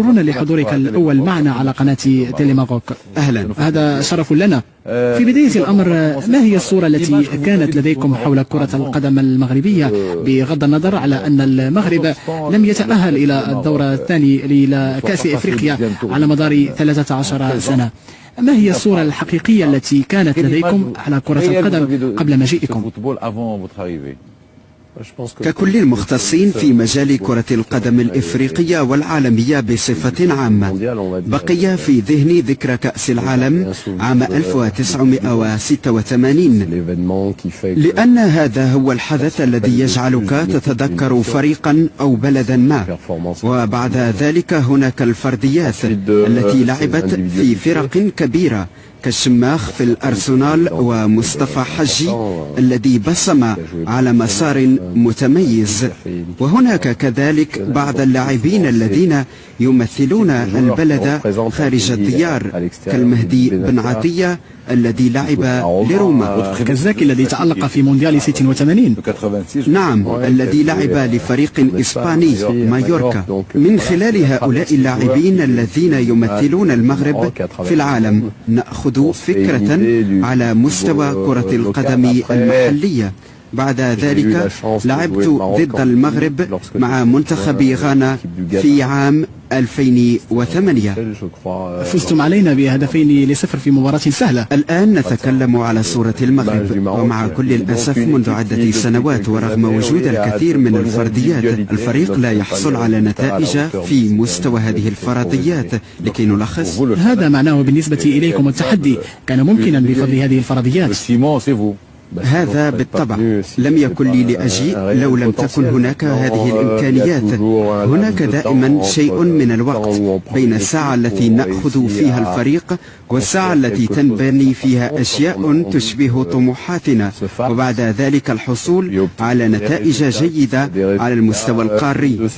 شكرا لحضورك الأول معنا على قناة تيليماغوك. أهلا. هذا شرف لنا. في بداية الأمر، ما هي الصورة التي كانت لديكم حول كرة القدم المغربية، بغض النظر على أن المغرب لم يتأهل إلى الدور الثاني إلى كأس إفريقيا على مدار 13 سنة؟ ما هي الصورة الحقيقية التي كانت لديكم على كرة القدم قبل مجيئكم؟ ككل المختصين في مجال كرة القدم الإفريقية والعالمية بصفة عامة، بقي في ذهني ذكرى كأس العالم عام 1986، لأن هذا هو الحدث الذي يجعلك تتذكر فريقا أو بلدا ما. وبعد ذلك هناك الفرديات التي لعبت في فرق كبيرة كالشماخ في الأرسنال ومصطفى حجي الذي بصم على مسار متميز، وهناك كذلك بعض اللاعبين الذين يمثلون البلد خارج الديار كالمهدي بن عطية الذي لعب لروما، كالزاكي الذي تألق في مونديال 86. نعم، الذي لعب لفريق إسباني مايوركا. من خلال هؤلاء اللاعبين الذين يمثلون المغرب في العالم نأخذ فكرة على مستوى كرة القدم المحلية. بعد ذلك لعبت ضد المغرب مع منتخب غانا في عام 2008. فزتم علينا ب2-0 في مباراة سهلة. الآن نتكلم على صورة المغرب، ومع كل الأسف منذ عدة سنوات ورغم وجود الكثير من الفرديات، الفريق لا يحصل على نتائج في مستوى هذه الفرضيات. لكي نلخص، هذا معناه بالنسبة إليكم التحدي كان ممكنا بفضل هذه الفرضيات. هذا بالطبع لم يكن لي لأجيء لو لم تكن هناك هذه الإمكانيات. هناك دائما شيء من الوقت بين الساعة التي نأخذ فيها الفريق والساعة التي تنبني فيها أشياء تشبه طموحاتنا، وبعد ذلك الحصول على نتائج جيدة على المستوى القاري.